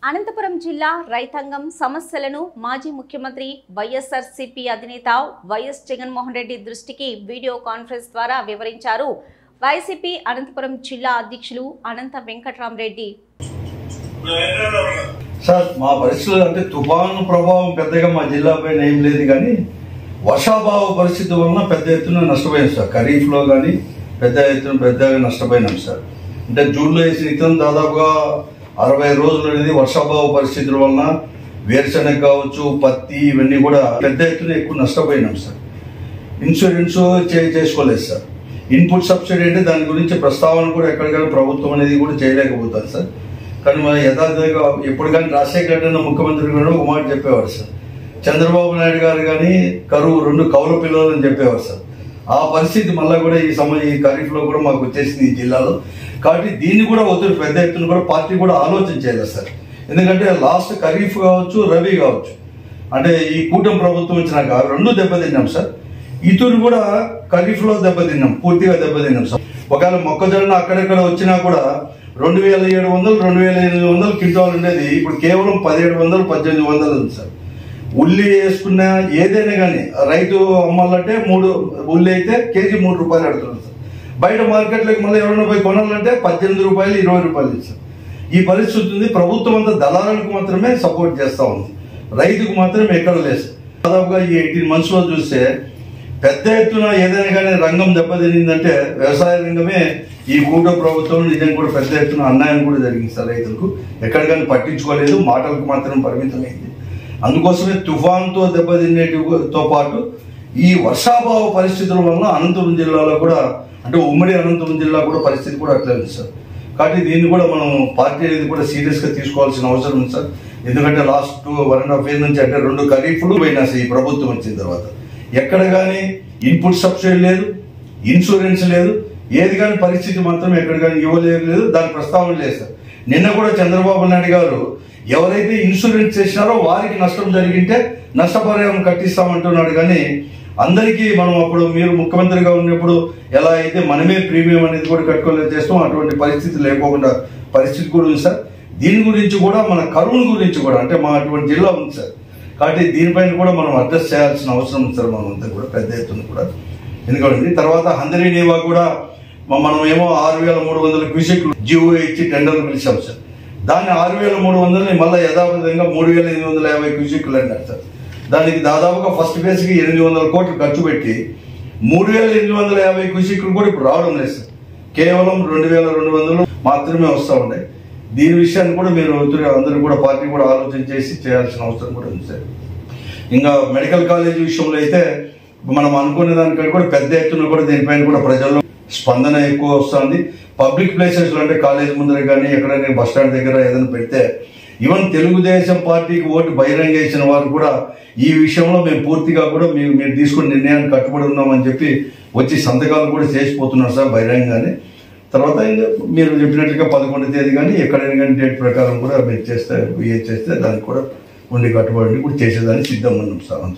అనంతపురం జిల్లా రైతాంగం సమస్యలను మాజీ ముఖ్యమంత్రి వైఎస్ఆర్సీపీ అధినేత వైఎస్ జగన్మోహన్ రెడ్డి దృష్టికి వీడియో కాన్ఫరెన్స్ ద్వారా వివరించారు వైసీపీ అనంతపురం జిల్లా అధ్యక్షులు అనంత వెంకట్రామరెడ్డి. సార్, మా పరిస్థితులు అంటే తుఫాను ప్రభావం పెద్దగా మా జిల్లాపైన ఏం లేదు, కానీ వర్షాభావ పరిస్థితి వలన పెద్ద ఎత్తున నష్టపోయాం సార్. ఖరీఫ్లో కానీ పెద్దగా నష్టపోయినాం సార్. అంటే జూన్లో వేసిన విత్తనం దాదాపుగా 60 రోజులు అనేది వర్షాభావ పరిస్థితుల వలన వేరుశనగ కావచ్చు, పత్తి, ఇవన్నీ కూడా పెద్ద ఎత్తున ఎక్కువ నష్టపోయినాం సార్. ఇన్సూరెన్స్ చేసుకోలేదు సార్. ఇన్పుట్ సబ్సిడీ అంటే దాని గురించి ప్రస్తావన కూడా ఎక్కడికైనా ప్రభుత్వం అనేది కూడా చేయలేకపోతుంది సార్. కానీ మన యథార్థంగా ఎప్పుడు కానీ రాజశేఖర రెడ్డి ముఖ్యమంత్రి కూడా ఒక మాట చెప్పేవారు సార్. చంద్రబాబు నాయుడు గారు కానీ కరువు 2 కౌల పిల్లలు అని చెప్పేవారు సార్. ఆ పరిస్థితి మళ్ళీ కూడా ఈ ఖరీఫ్లో కూడా మాకు వచ్చేసింది ఈ జిల్లాలో. కాబట్టి దీన్ని కూడా ఒత్తిడి పెద్ద ఎత్తున కూడా పార్టీ కూడా ఆలోచన చేయలేదు సార్. ఎందుకంటే లాస్ట్ ఖరీఫ్ కావచ్చు, రబీ కావచ్చు, అంటే ఈ కూటమి ప్రభుత్వం వచ్చినాక 2 దెబ్బతిన్నాం సార్. ఇతరు కూడా ఖరీఫ్లో దెబ్బతిన్నాం, పూర్తిగా దెబ్బతిన్నాం సార్. ఒకవేళ మొక్కజొన్న అక్కడెక్కడ వచ్చినా కూడా 2700, 2800 క్వింటాల్ ఉండేది, ఇప్పుడు కేవలం 1700, 1800 ఉంది సార్. ఉల్లి వేసుకున్న ఏదైనా కానీ రైతు అమ్మాలంటే ఉల్లి అయితే కేజీ 3 రూపాయలు అడుగుతున్నారు సార్. బయట మార్కెట్లోకి మళ్ళీ ఎవరైనా పోయి కొనాలంటే 18 రూపాయలు, 20 రూపాయలు సార్. ఈ పరిస్థితి ఉంది. ప్రభుత్వం అంతా దళాలకు మాత్రమే సపోర్ట్ చేస్తూ ఉంది, రైతుకు మాత్రం ఎక్కడ లేదు. దాదాపుగా ఈ 18 monthsలో చూస్తే పెద్ద ఎత్తున ఏదైనా కానీ రంగం దెబ్బతినిందంటే వ్యవసాయ రంగమే. ఈ కూటమి ప్రభుత్వం నిజంగా కూడా పెద్ద ఎత్తున అన్యాయం కూడా జరిగింది సార్. రైతులకు ఎక్కడ కానీ పట్టించుకోలేదు, మాటలకు మాత్రం పరిమితమైంది. అందుకోసమే తుఫాన్తో దెబ్బతినేటితో పాటు ఈ వర్షాభావ పరిస్థితుల వల్ల అనంతపురం జిల్లాలో కూడా, అంటే ఉమ్మడి అనంతపురం జిల్లా కూడా పరిస్థితి కూడా అట్లే ఉంది సార్. కాబట్టి దీన్ని కూడా మనం పార్టీ అనేది కూడా సీరియస్గా తీసుకోవాల్సిన అవసరం ఉంది సార్. ఎందుకంటే లాస్ట్ 1.5 years నుంచి అంటే 2 ఖరీఫ్లు పోయినా సార్ ఈ ప్రభుత్వం వచ్చిన తర్వాత. ఎక్కడ కానీ ఇన్పుట్ సబ్సిడీ లేదు, ఇన్సూరెన్స్ లేదు, ఏది కానీ పరిస్థితి మాత్రం ఎక్కడ కానీ ఇవ్వలేదు, దాని ప్రస్తావన లేదు సార్. నిన్న కూడా చంద్రబాబు నాయుడు గారు ఎవరైతే ఇన్సూరెన్స్ చేసినారో వారికి నష్టం జరిగింటే నష్టపరిహారం కట్టిస్తామంటున్నాడు. కానీ అందరికీ మనం అప్పుడు మీరు ముఖ్యమంత్రిగా ఉన్నప్పుడు ఎలా అయితే మనమే ప్రీమియం అనేది కూడా కట్టుకోలేదు చేస్తాం, అటువంటి పరిస్థితి లేకోకుండా పరిస్థితి కూడా ఉంది సార్. దీని గురించి కూడా మన కరువుల గురించి కూడా, అంటే మా అటువంటి జిల్లా ఉంది సార్. కాబట్టి దీనిపైన కూడా మనం అడ్రస్ చేయాల్సిన అవసరం ఉంది సార్, మనం అంతా కూడా పెద్ద ఎత్తున కూడా. ఎందుకంటే తర్వాత హందరీ నీవా కూడా మనం ఏమో 6300 క్యూసెక్లు జీవో ఇచ్చి టెండర్లు పిలిచాం సార్. దాన్ని 6300ని మళ్ళీ యథావిధంగా 3850 క్యూసెక్లు అన్నారు సార్. దానికి దాదాపుగా ఫస్ట్ ఫేజ్కి 800 కోట్లు ఖర్చు పెట్టి 3850 క్యూసెక్లు కూడా ఇప్పుడు రావడం లేదు సార్. కేవలం 2200 మాత్రమే వస్తూ ఉన్నాయి. దీని విషయాన్ని కూడా మీరు అందరూ కూడా పార్టీ కూడా ఆలోచన చేసి చేయాల్సిన అవసరం కూడా ఉంది సార్. ఇంకా మెడికల్ కాలేజ్ విషయంలో అయితే మనం అనుకునే దానికంటే కూడా పెద్ద ఎత్తున కూడా దీనిపైన కూడా ప్రజల్లో స్పందన ఎక్కువ వస్తుంది. పబ్లిక్ ప్లేసెస్లో అంటే కాలేజ్ ముందర కానీ ఎక్కడైనా బస్ స్టాండ్ దగ్గర ఏదైనా పెడితే ఈవెన్ తెలుగుదేశం పార్టీకి ఓటు బహిరంగ వేసిన వారు కూడా ఈ విషయంలో మేము పూర్తిగా కూడా మీరు తీసుకున్న నిర్ణయాన్ని కట్టుబడి ఉన్నామని చెప్పి వచ్చి సంతకాలు కూడా చేసిపోతున్నారు సార్ బహిరంగానే. తర్వాత మీరు చెప్పినట్టుగా 11వ తేదీ కానీ ఎక్కడైనా కానీ డేట్ ప్రకారం కూడా మీరు చేస్తే దానికి కూడా ఉండి కట్టుబడి కూడా చేసేదాన్ని సిద్ధంగా ఉన్నాం సార్. అంత